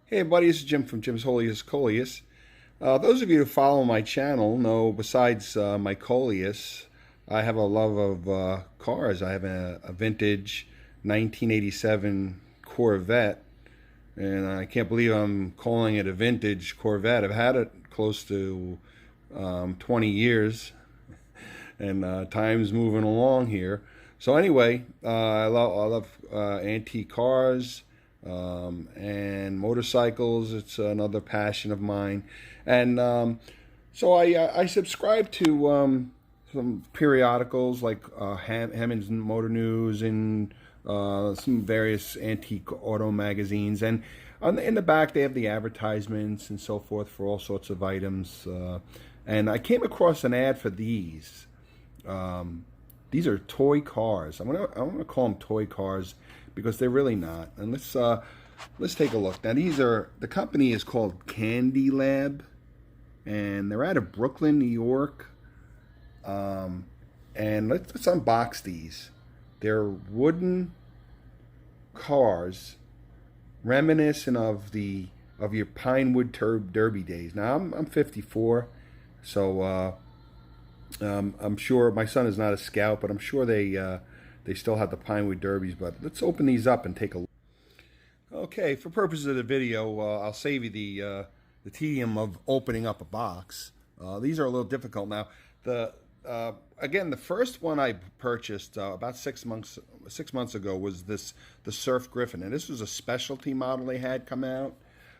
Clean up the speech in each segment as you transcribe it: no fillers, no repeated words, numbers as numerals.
Hey everybody, this is Jim from Jim's Holiest Coleus. Those of you who follow my channel know, besides my Coleus, I have a love of cars. I have a vintage 1987 Corvette, and I can't believe I'm calling it a vintage Corvette. I've had it close to 20 years, and time's moving along here. So anyway, I love antique cars and motorcycles. It's another passion of mine, and so I subscribe to some periodicals like Hammond's Motor News and some various antique auto magazines, and in the back they have the advertisements and so forth for all sorts of items. And I came across an ad for these. These are toy cars. I'm gonna call them toy cars because they're really not. And let's take a look. Now the company is called Candylab, and they're out of Brooklyn, New York. And let's unbox these. They're wooden cars, reminiscent of your Pinewood Derby days. Now I'm 54, so I'm sure my son is not a scout, but I'm sure they still have the Pinewood Derbies. But let's open these up and take a look. Okay, for purposes of the video, I'll save you the tedium of opening up a box. These are a little difficult now. Again, the first one I purchased about 6 months ago was the Surf Griffin, and this was a specialty model they had come out.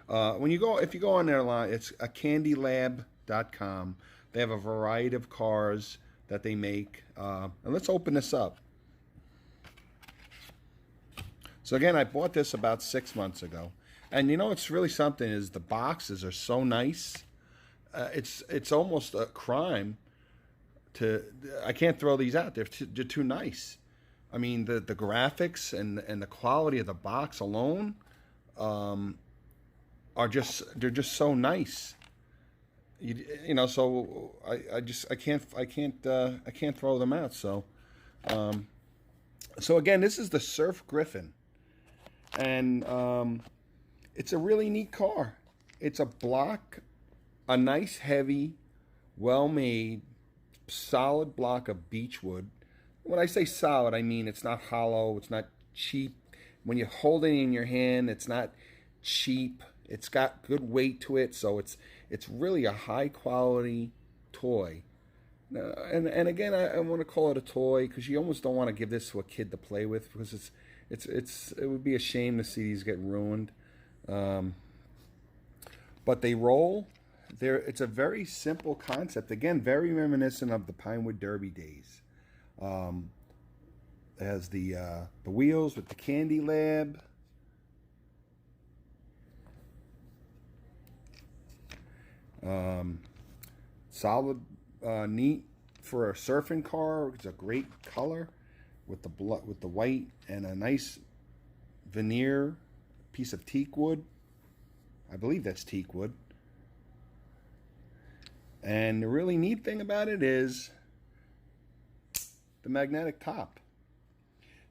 If you go on their line, it's a candylab.com. They have a variety of cars that they make, and let's open this up. So again, I bought this about 6 months ago, and you know what's really something is the boxes are so nice. It's almost a crime I can't throw these out. They're too nice. I mean, the graphics and the quality of the box alone they're just so nice. You know, so I can't throw them out. So again, this is the Surf Griffin, and it's a really neat car. It's a nice, heavy, well-made, solid block of beechwood. When I say solid, I mean it's not hollow, it's not cheap. When you hold it in your hand, it's not cheap. It's got good weight to it, so it's really a high quality toy. And again, I want to call it a toy because you almost don't want to give this to a kid to play with, because it would be a shame to see these get ruined. But they roll. It's a very simple concept. Again, very reminiscent of the Pinewood Derby days. It has the wheels with the Candylab. Solid, neat for a surfing car. It's a great color with the white and a nice veneer piece of teak wood. I believe that's teak wood. And the really neat thing about it is the magnetic top.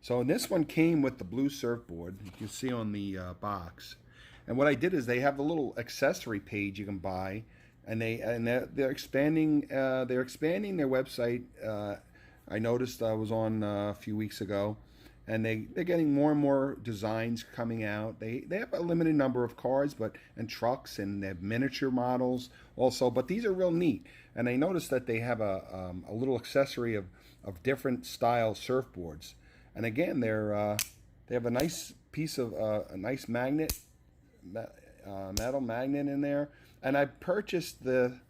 So this one came with the blue surfboard. You can see on the box. And what I did is they have a little accessory page you can buy, and they're expanding their website. I noticed I was on a few weeks ago, and they're getting more and more designs coming out. They have a limited number of cars and trucks, and they have miniature models also, but these are real neat. And I noticed that they have a little accessory of different style surfboards. And again, they have a nice piece of a nice magnet, metal magnet in there. And I purchased the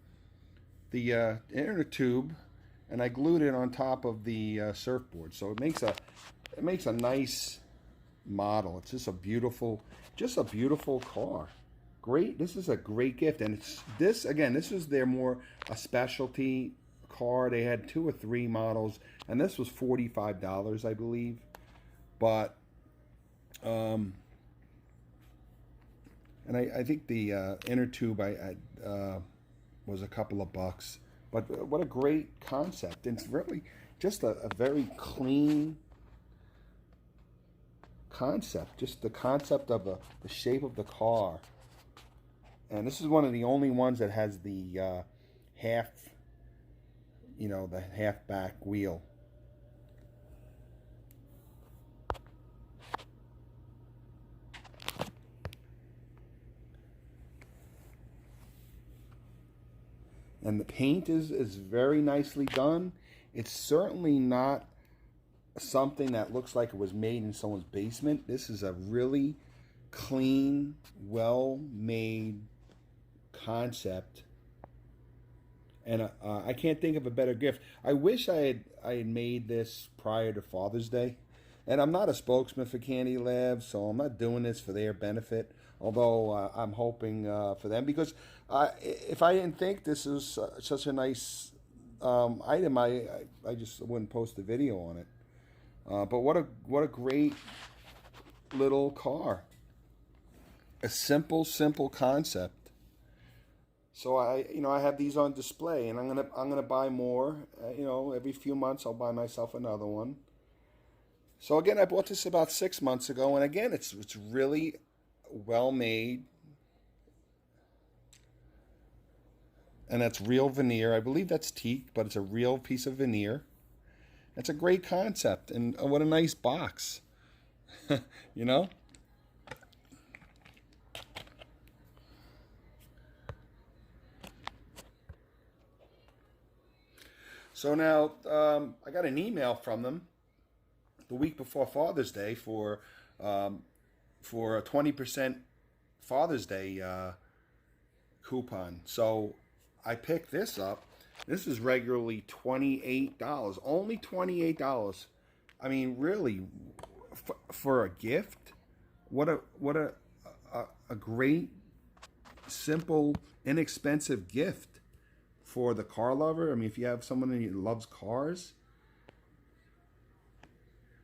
inner tube, and I glued it on top of the surfboard. So it makes a nice model. It's just a beautiful car. Great. This is a great gift, and this is their a specialty car. They had 2 or 3 models, and this was $45, I believe. But and I think the inner tube was a couple of bucks. But what a great concept! And it's really just a very clean concept. Just the concept of the shape of the car And this is one of the only ones that has the half, the half back wheel. And the paint is very nicely done. It's certainly not something that looks like it was made in someone's basement. This is a really clean, well-made concept. And I can't think of a better gift. I wish I had made this prior to Father's Day. And I'm not a spokesman for Candylab, so I'm not doing this for their benefit. Although I'm hoping for them, because if I didn't think this was such a nice item, I just wouldn't post a video on it. But what a great little car! A simple concept. So I have these on display, and I'm gonna buy more. Every few months I'll buy myself another one. So again, I bought this about 6 months ago, and again, it's really well made, and that's real veneer. I believe that's teak, but it's a real piece of veneer. It's a great concept, and what a nice box, you know. So now I got an email from them the week before Father's Day for a 20% Father's Day coupon. So I picked this up. This is regularly $28. Only $28. I mean, really, for a gift, what a great, simple, inexpensive gift for the car lover. I mean, if you have someone who loves cars.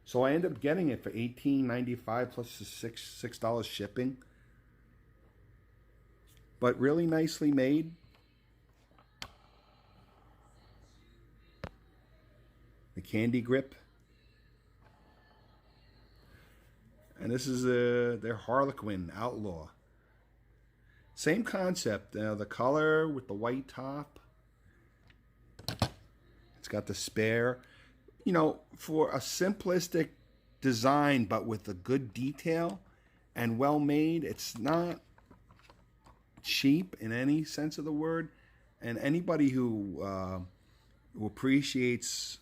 So I ended up getting it for $18.95 plus the $6 shipping. But really nicely made. The candy grip. And this is their Harlequin Outlaw. Same concept. The color with the white top. It's got the spare. For a simplistic design, but with a good detail and well made, it's not cheap in any sense of the word. And anybody who appreciates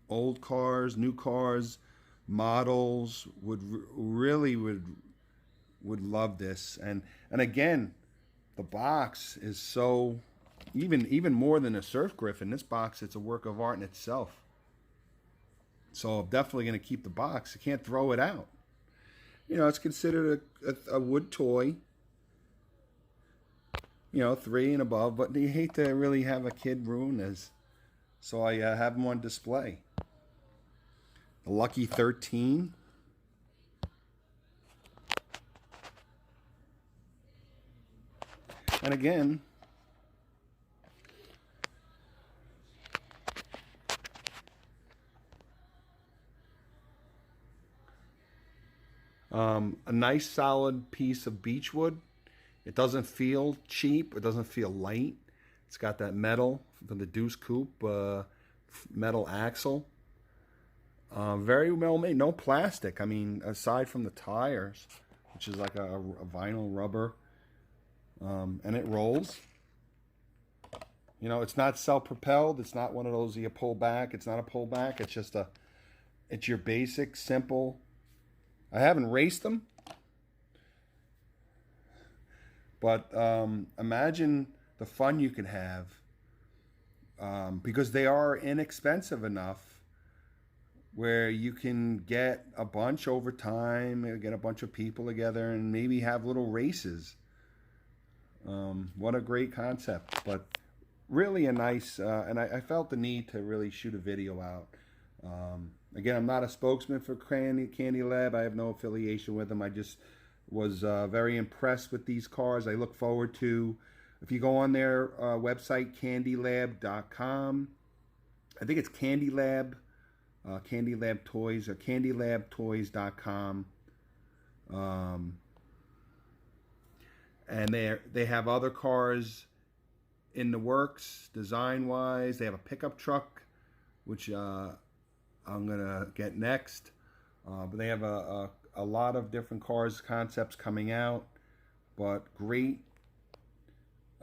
old cars, new cars, models would love this. And again, the box is so even more than a surf griffin. This box, it's a work of art in itself. So I'm definitely going to keep the box. I can't throw it out. It's considered a wood toy. 3 and above, but you hate to really have a kid ruin this. So I have them on display. The Lucky 13. And again, a nice solid piece of beechwood. It doesn't feel cheap. It doesn't feel light. It's got that metal from the Deuce Coupe metal axle. Very well made. No plastic. I mean, aside from the tires, which is like a vinyl rubber. And it rolls. It's not self-propelled. It's not one of those you pull back. It's not a pullback. It's just it's your basic, simple. I haven't raced them. But imagine the fun you could have, because they are inexpensive enough where you can get a bunch over time, get a bunch of people together, and maybe have little races. What a great concept, but really a nice, and I felt the need to really shoot a video out. Again, I'm not a spokesman for Candylab. I have no affiliation with them. I just was very impressed with these cars. I look forward to, if you go on their website, candylab.com, I think it's Candylab, Candylab Toys, or candylabtoys.com. And they have other cars in the works, design-wise. They have a pickup truck, which I'm gonna get next. But they have a lot of different cars concepts coming out. But great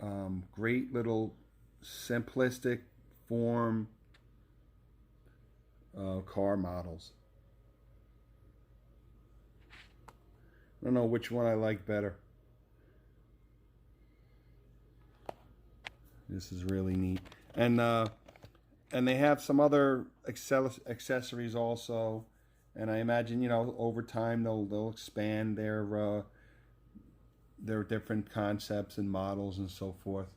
little simplistic form car models. I don't know which one I like better. This is really neat, and they have some other accessories also, and I imagine, you know, over time they'll expand their different concepts and models and so forth.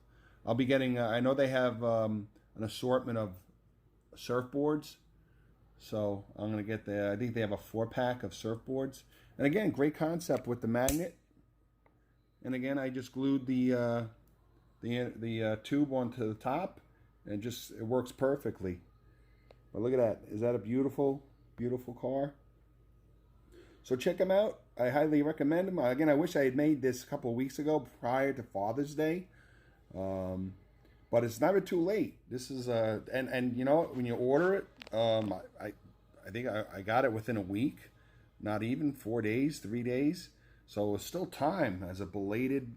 I'll be getting. I know they have an assortment of surfboards, so I'm gonna get the. I think they have a 4-pack of surfboards, and again, great concept with the magnet. And again, I just glued the tube onto the top, and it works perfectly. But look at that! Is that a beautiful, beautiful car? So check them out. I highly recommend them. Again, I wish I had made this a couple of weeks ago prior to Father's Day, but it's never too late. This is and you know, when you order it, I think I got it within a week, not even 4 days, 3 days. So it's still time as a belated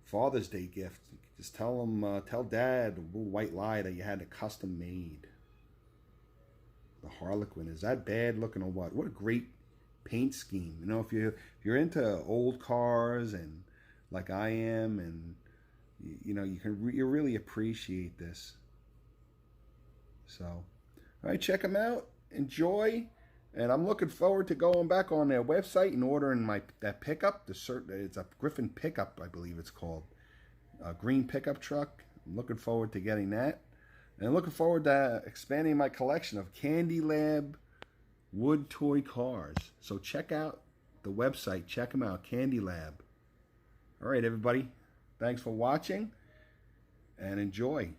Father's Day gift. Just tell Dad a little white lie that you had it custom made. The Harlequin, is that bad looking or what? What a great paint scheme. You know, if you're into old cars and like I am, and you know, you really appreciate this. So, all right, check them out. Enjoy. And I'm looking forward to going back on their website and ordering that pickup. It's a Griffin pickup, I believe it's called. A green pickup truck. I'm looking forward to getting that. And I'm looking forward to expanding my collection of Candylab wood toy cars. So check out the website. Check them out, Candylab. All right, everybody. Thanks for watching and enjoy.